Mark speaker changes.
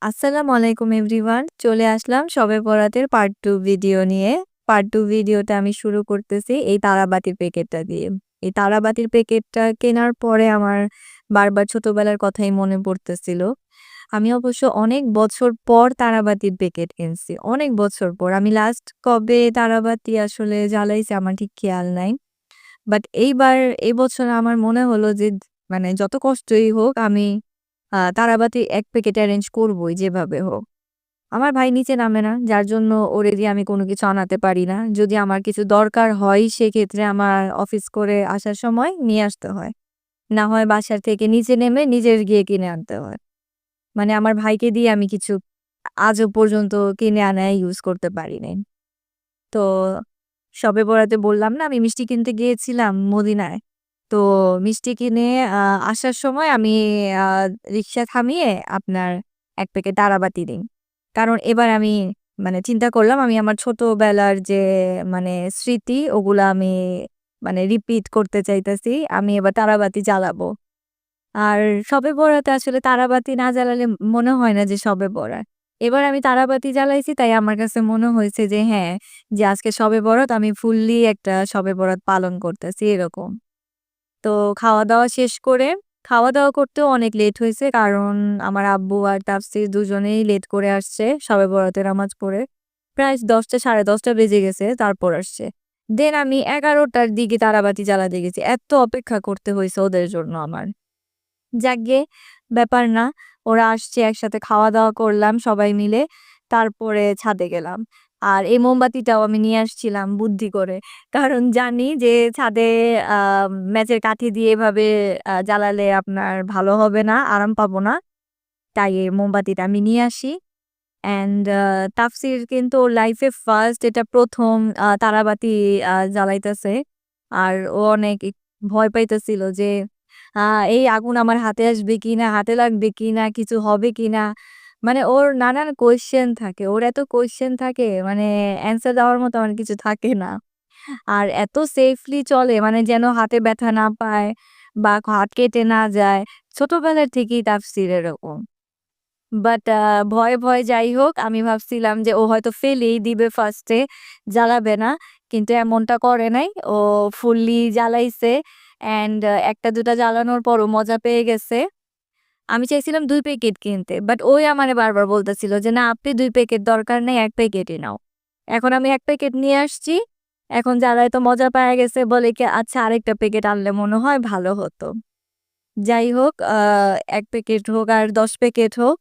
Speaker 1: আসসালামু আলাইকুম এভরিওয়ান। চলে আসলাম শবে বরাতের পার্ট 2 ভিডিও নিয়ে। পার্ট 2 ভিডিওটা আমি শুরু করতেছি এই তারাবাতির প্যাকেটটা দিয়ে। এই তারাবাতির প্যাকেটটা কেনার পরে আমার বারবার ছোটবেলার কথাই মনে পড়তেছিল। আমি অবশ্য অনেক বছর পর তারাবাতির প্যাকেট কিনছি। অনেক বছর পর। আমি লাস্ট কবে তারাবাতি আসলে জ্বালাইছি আমার ঠিক খেয়াল নাই। বাট এই বছর আমার মনে হলো যে মানে যত কষ্টই হোক আমি তারাবাতি ১ প্যাকেট এরেঞ্জ করবই যেভাবে হোক। আমার ভাই নিচে নামে না। যার জন্য ওরে দিয়ে আমি কোনো কিছু আনাতে পারি না। যদি আমার কিছু দরকার হয় সেক্ষেত্রে আমার অফিস করে আসার সময় নিয়ে আসতে হয়। না হয় বাসার থেকে নিচে নেমে নিজের গিয়ে কিনে আনতে হয়। মানে আমার ভাইকে দিয়ে আমি কিছু আজও পর্যন্ত কিনে আনায় ইউজ করতে পারি নাই। তো শবে বরাতে বললাম না আমি মিষ্টি কিনতে গিয়েছিলাম মদিনায়। তো মিষ্টি কিনে আ আসার সময় আমি আ রিক্সা থামিয়ে আপনার ১ প্যাকেট তারাবাতি নেই। কারণ এবার আমি মানে চিন্তা করলাম আমি আমার ছোটবেলার যে মানে স্মৃতি ওগুলা আমি মানে রিপিট করতে চাইতেছি। আমি এবার তারাবাতি জ্বালাবো। আর শবে বরাতে আসলে তারাবাতি না জ্বালালে মনে হয় না যে শবে বরাত। এবার আমি তারাবাতি জ্বালাইছি তাই আমার কাছে মনে হয়েছে যে হ্যাঁ, যে আজকে শবে বরাত আমি ফুললি একটা শবে বরাত পালন করতেছি এরকম। তো খাওয়া-দাওয়া শেষ করে খাওয়া-দাওয়া করতেও অনেক লেট হইছে। কারণ আমার আব্বু আর তাফসীর দুজনেই লেট করে আসছে শবে বরাতের নামাজ পড়ে। প্রায় ১০টা ১০:৩০ বেজে গেছে তারপর আসছে। দেন আমি ১১টার দিকে তারাবাতি জ্বালাতে গেছি। এত অপেক্ষা করতে হইছে ওদের জন্য আমার। যাকগে ব্যাপার না। ওরা আসছে একসাথে খাওয়া-দাওয়া করলাম সবাই মিলে। তারপরে ছাদে গেলাম। আর এই মোমবাতিটাও আমি নিয়ে আসছিলাম বুদ্ধি করে। কারণ জানি যে ছাদে আ ম্যাচের কাঠি দিয়ে এভাবে জ্বালালে আপনার ভালো হবে না, আরাম পাবো না। তাই এই মোমবাতিটা আমি নিয়ে আসি। অ্যান্ড তাফসীর কিন্তু ওর লাইফে ফার্স্ট এটা ১ম তারাবাতি জ্বালাইতেছে। আর ও অনেক ভয় পাইতেছিল যে আ এই আগুন আমার হাতে আসবে কিনা, হাতে লাগবে কিনা, কিছু হবে কিনা। মানে ওর নানান কোয়েশ্চেন থাকে। ওর এত কোয়েশ্চেন থাকে মানে অ্যান্সার দেওয়ার মতো আমার কিছু থাকে না। আর এত সেফলি চলে মানে যেন হাতে ব্যথা না পায় বা হাত কেটে না যায়। ছোটবেলা থেকেই তাফসীর এরকম। বাট ভয়ে যাই হোক আমি ভাবছিলাম যে ও হয়তো ফেলেই দিবে ফার্স্টে, জ্বালাবে না। কিন্তু এমনটা করে নাই। ও ফুললি জ্বালাইছে অ্যান্ড ১ টা ২ টা জ্বালানোর পরও মজা পেয়ে গেছে। আমি চাইছিলাম ২ প্যাকেট কিনতে। বাট ওই আমারে বারবার বলতেছিল যে, "না আপনি ২ প্যাকেট দরকার নেই ১ প্যাকেটই নাও।" এখন আমি ১ প্যাকেট নিয়ে আসছি। এখন জ্বালায় তো মজা পায়া গেছে বলে কি আচ্ছা আরেকটা প্যাকেট আনলে মনে হয় ভালো হতো। যাই হোক ১ প্যাকেট হোক আর ১০ প্যাকেট হোক